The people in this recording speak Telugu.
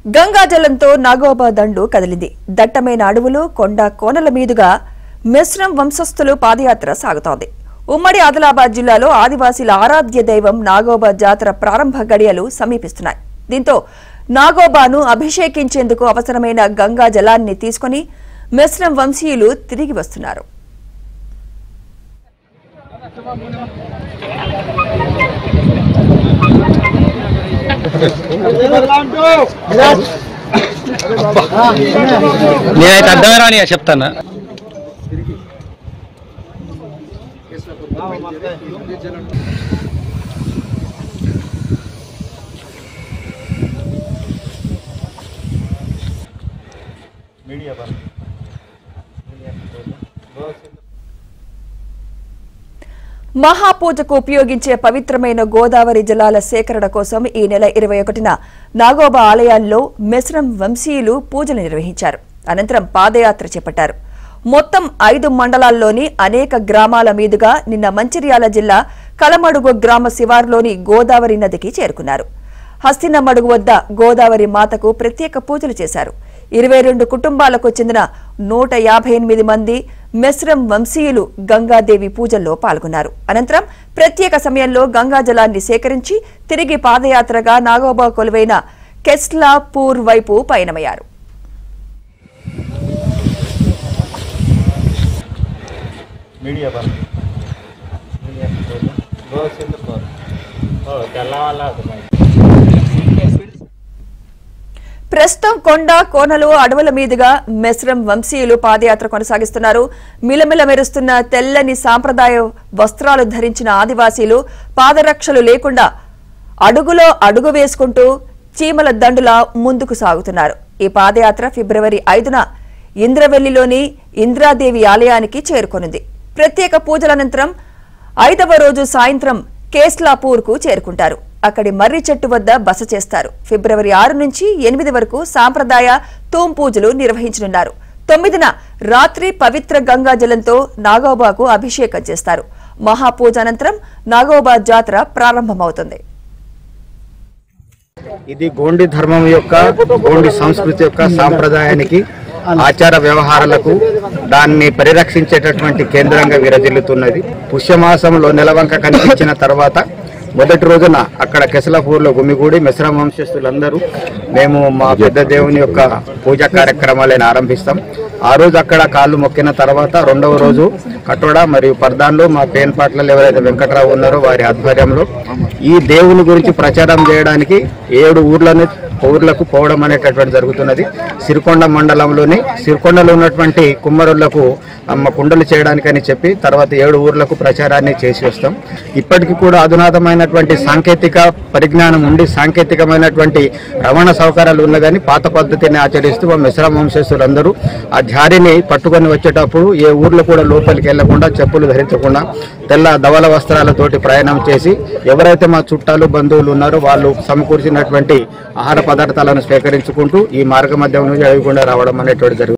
గంగా జలంతో నాగోబా దండు కదిలింది. దట్టమైన అడవులు, కొండ కోనల మీదుగా మిశ్రం వంశస్థులు పాదయాత్ర సాగుతోంది. ఉమ్మడి ఆదిలాబాద్ జిల్లాలో ఆదివాసీల ఆరాధ్య దైవం నాగోబా జాతర ప్రారంభ గడియలు సమీపిస్తున్నాయి. దీంతో నాగోబాను అభిషేకించేందుకు అవసరమైన గంగా జలాన్ని తీసుకుని మిశ్రం వంశీయులు తిరిగి వస్తున్నారు. నేనైతే అర్థమేరాని చెప్తాను. మహాపూజకు ఉపయోగించే పవిత్రమైన గోదావరి జలాల సేకరణ కోసం ఈ నెల 21న నాగోబా ఆలయాల్లో మిశ్రం వంశీయులు పూజలు నిర్వహించారు. అనంతరం పాదయాత్ర చేపట్టారు. మొత్తం 5 మండలాల్లోని అనేక గ్రామాల మీదుగా నిన్న మంచిర్యాల జిల్లా కలమడుగు గ్రామ శివారులోని గోదావరి నదికి చేరుకున్నారు. హస్తినమడుగు వద్ద గోదావరి మాతకు ప్రత్యేక పూజలు చేశారు. 22 కుటుంబాలకు చెందిన 158 మంది మిశ్రం వంశీయులు గంగాదేవి పూజల్లో పాల్గొన్నారు. అనంతరం ప్రత్యేక సమయంలో గంగా జలాన్ని సేకరించి తిరిగి పాదయాత్రగా నాగోబా కొలువైన కెస్లాపూర్ వైపు పయనమయ్యారు. ప్రస్తుతం కొండ కోనలు అడవుల మీదుగా మిశ్రం వంశీయులు పాదయాత్ర కొనసాగిస్తున్నారు. మిలమిల మెరుస్తున్న తెల్లని సాంప్రదాయ వస్త్రాలు ధరించిన ఆదివాసీలు పాదరక్షలు లేకుండా అడుగులో అడుగు వేసుకుంటూ చీమల దండులా ముందుకు సాగుతున్నారు. ఈ పాదయాత్ర ఫిబ్రవరి 5న ఇంద్రవెల్లిలోని ఇంద్రాదేవి ఆలయానికి చేరుకొనుంది. ప్రత్యేక పూజల అనంతరం 5వ రోజు సాయంత్రం కేస్లాపూర్కు చేరుకుంటారు. అక్కడి మర్రి చెట్టు వద్ద బస చేస్తారు. ఫిబ్రవరి 6 నుంచి 8 వరకు సాంప్రదాయ తూం పూజలు నిర్వహించనున్నారు. 9న రాత్రి పవిత్ర గంగా జలంతో నాగోబాకు అభిషేకం చేస్తారు. మహాపూజ అనంతరం నాగోబా జాతర ప్రారంభమవుతుంది. ఇది గోండి ధర్మం యొక్క, గోండి సంస్కృతి యొక్క సాంప్రదాయానికి, ఆచార వ్యవహారాలకు దాన్ని పరిరక్షించేటటువంటి కేంద్రంగా విరజిల్లుతున్నది. పుష్యమాసంలో నెలవంక కనిపించిన తర్వాత మొదటి రోజున అక్కడ కెసలాపూర్లో గుమిగూడి మిశ్రం వంశస్థులందరూ మేము మా పెద్ద దేవుని యొక్క పూజా కార్యక్రమాలను ఆరంభిస్తాం. ఆ రోజు అక్కడ కాళ్ళు మొక్కిన తర్వాత 2వ రోజు కటోడ మరియు పర్దాన్లో మా పేన్పాట్లలో ఎవరైతే వెంకట్రావు ఉన్నారో వారి ఆధ్వర్యంలో ఈ దేవుని గురించి ప్రచారం చేయడానికి 7 ఊర్లకు పోవడం అనేటటువంటి జరుగుతున్నది. సిరికొండ మండలంలోని సిరికొండలో ఉన్నటువంటి కుమ్మరులకు అమ్మ కుండలు చేయడానికని చెప్పి తర్వాత 7 ఊర్లకు ప్రచారాన్ని చేసి వస్తాం. ఇప్పటికీ కూడా అధునాతమైనటువంటి సాంకేతిక పరిజ్ఞానం ఉండి సాంకేతికమైనటువంటి రవాణా సౌకర్యాలు ఉన్నదని పాత పద్ధతిని ఆచరిస్తూ మా మిశ్రం వంశస్థులందరూ ఆ ధారిని పట్టుకొని వచ్చేటప్పుడు ఏ ఊర్లో కూడా లోపలికి వెళ్లకుండా చెప్పులు ధరించకుండా తెల్ల ధవల వస్త్రాలతోటి ప్రయాణం చేసి ఎవరైతే మా చుట్టాలు బంధువులు ఉన్నారో వాళ్ళు సమకూర్చినటువంటి ఆహార పదార్థాలను స్వీకరించుకుంటూ ఈ మార్గ మధ్యం నుంచి అడగకుండా రావడం అనేటువంటి జరుగుతుంది.